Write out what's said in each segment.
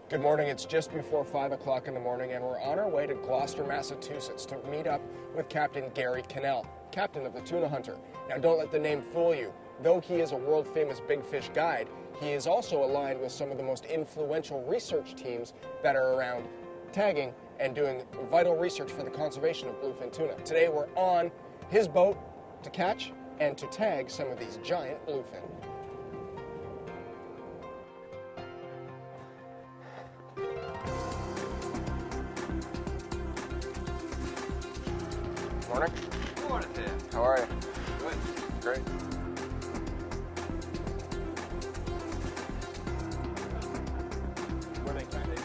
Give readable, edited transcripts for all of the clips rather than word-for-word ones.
Good morning. It's just before 5 o'clock in the morning, and we're on our way to Gloucester, Massachusetts to meet up with Captain Gary Cannell, captain of the Tuna Hunter. Now, don't let the name fool you. Though he is a world-famous big fish guide, he is also aligned with some of the most influential research teams that are around tagging and doing vital research for the conservation of bluefin tuna. Today, we're on his boat to catch and to tag some of these giant bluefin. Morning. Good morning, Tim. How are you? Good. Great. Where they kind of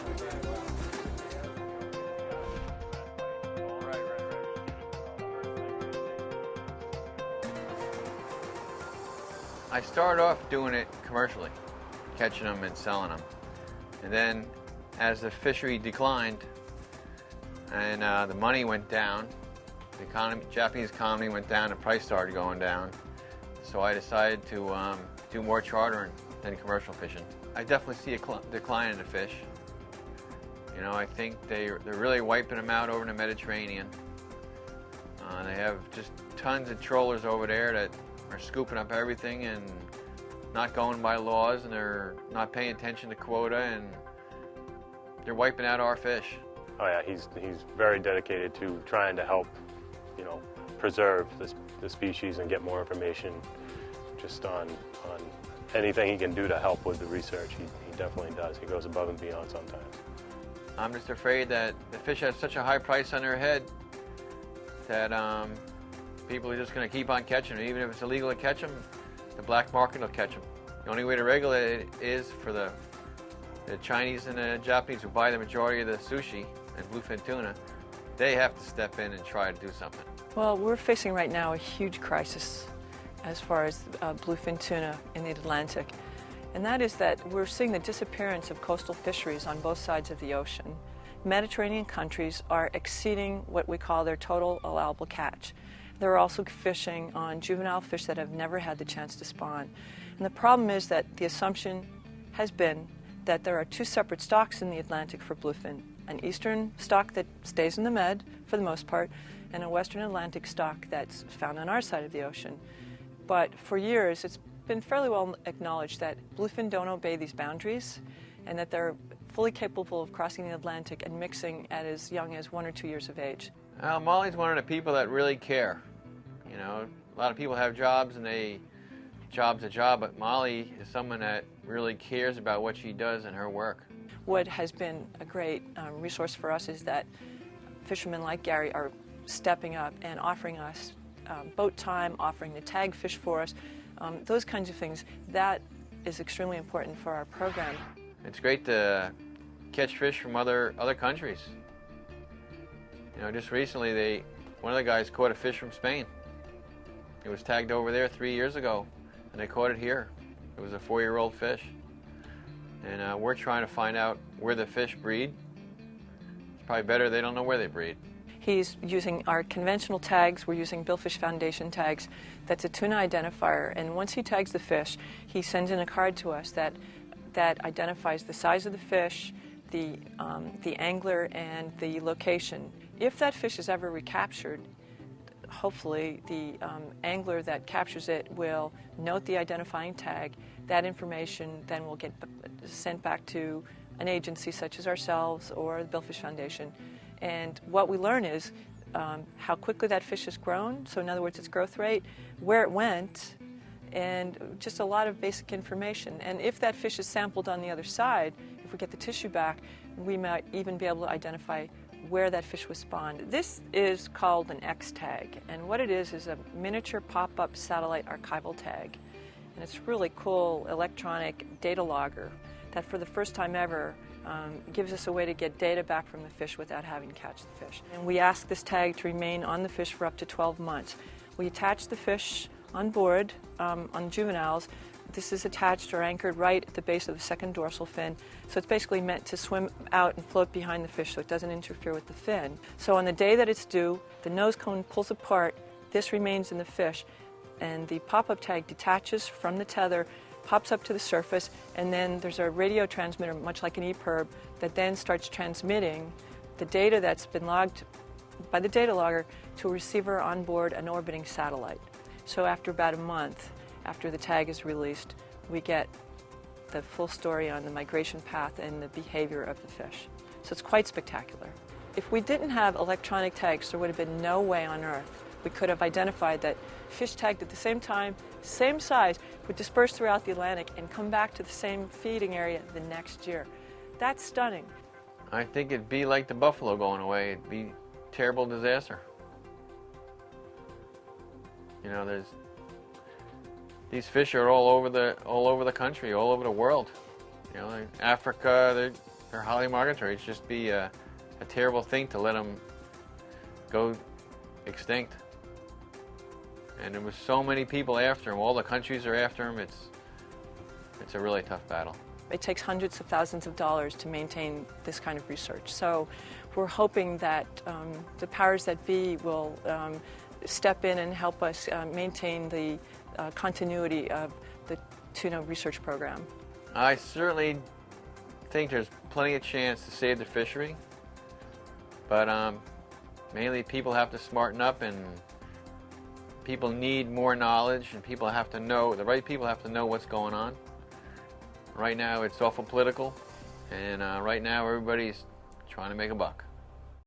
I started off doing it commercially, catching them and selling them. And then as the fishery declined and the money went down, the Japanese economy went down, the price started going down. So I decided to do more chartering than commercial fishing. I definitely see a decline in the fish. You know, I think they're really wiping them out over in the Mediterranean. They have just tons of trawlers over there that are scooping up everything and not going by laws, and they're not paying attention to quota, and they're wiping out our fish. Oh yeah, he's very dedicated to trying to help, you know, preserve the species and get more information just on anything he can do to help with the research. He definitely does. He goes above and beyond sometimes. I'm just afraid that the fish have such a high price on their head that people are just going to keep on catching them. Even if it's illegal to catch them, the black market will catch them. The only way to regulate it is for the Chinese and the Japanese who buy the majority of the sushi and bluefin tuna. They have to step in and try to do something. Well, we're facing right now a huge crisis as far as bluefin tuna in the Atlantic. And that is that we're seeing the disappearance of coastal fisheries on both sides of the ocean. Mediterranean countries are exceeding what we call their total allowable catch. They're also fishing on juvenile fish that have never had the chance to spawn. And the problem is that the assumption has been that there are two separate stocks in the Atlantic for bluefin. An eastern stock that stays in the Med, for the most part, and a western Atlantic stock that's found on our side of the ocean. But for years, it's been fairly well acknowledged that bluefin don't obey these boundaries, and that they're fully capable of crossing the Atlantic and mixing at as young as 1 or 2 years of age. Well, Molly's one of the people that really care. You know, a lot of people have jobs and job's a job, but Molly is someone that really cares about what she does in her work. What has been a great resource for us is that fishermen like Gary are stepping up and offering us boat time, offering to tag fish for us, those kinds of things. That is extremely important for our program. It's great to catch fish from other countries. You know, just recently one of the guys caught a fish from Spain. It was tagged over there 3 years ago, and they caught it here. It was a 4-year-old fish. And we're trying to find out where the fish breed. It's probably better they don't know where they breed. He's using our conventional tags. We're using Billfish Foundation tags. That's a tuna identifier. And once he tags the fish, he sends in a card to us that identifies the size of the fish, the angler, and the location. If that fish is ever recaptured, hopefully the angler that captures it will note the identifying tag. That information then will get sent back to an agency such as ourselves or the Billfish Foundation. And what we learn is how quickly that fish has grown, so in other words its growth rate, where it went, and just a lot of basic information. And if that fish is sampled on the other side, if we get the tissue back, we might even be able to identify where that fish was spawned. This is called an X tag, and what it is a miniature pop-up satellite archival tag. And it's really cool electronic data logger that for the first time ever gives us a way to get data back from the fish without having to catch the fish. And we ask this tag to remain on the fish for up to 12 months. We attach the fish on board on juveniles. This is attached or anchored right at the base of the second dorsal fin, so it's basically meant to swim out and float behind the fish so it doesn't interfere with the fin. So on the day that it's due, the nose cone pulls apart, this remains in the fish, and the pop-up tag detaches from the tether pops up to the surface, and then there's a radio transmitter, much like an EPIRB, that then starts transmitting the data that's been logged by the data logger to a receiver on board an orbiting satellite. So after about a month, after the tag is released, we get the full story on the migration path and the behavior of the fish. So it's quite spectacular. If we didn't have electronic tags, there would have been no way on Earth we could have identified that fish tagged at the same time, same size, would disperse throughout the Atlantic and come back to the same feeding area the next year. That's stunning. I think it'd be like the buffalo going away. It'd be a terrible disaster. You know, these fish are all over the country, all over the world. You know, like Africa, they're highly migratory. It'd just be a terrible thing to let them go extinct. And there was so many people after them. All the countries are after them. It's a really tough battle. It takes hundreds of thousands of dollars to maintain this kind of research. So we're hoping that the powers that be will step in and help us maintain the continuity of the tuna research program. I certainly think there's plenty of chance to save the fishery, but mainly people have to smarten up, and people need more knowledge, and people have to know, the right people have to know what's going on. Right now it's awful political, and right now everybody's trying to make a buck.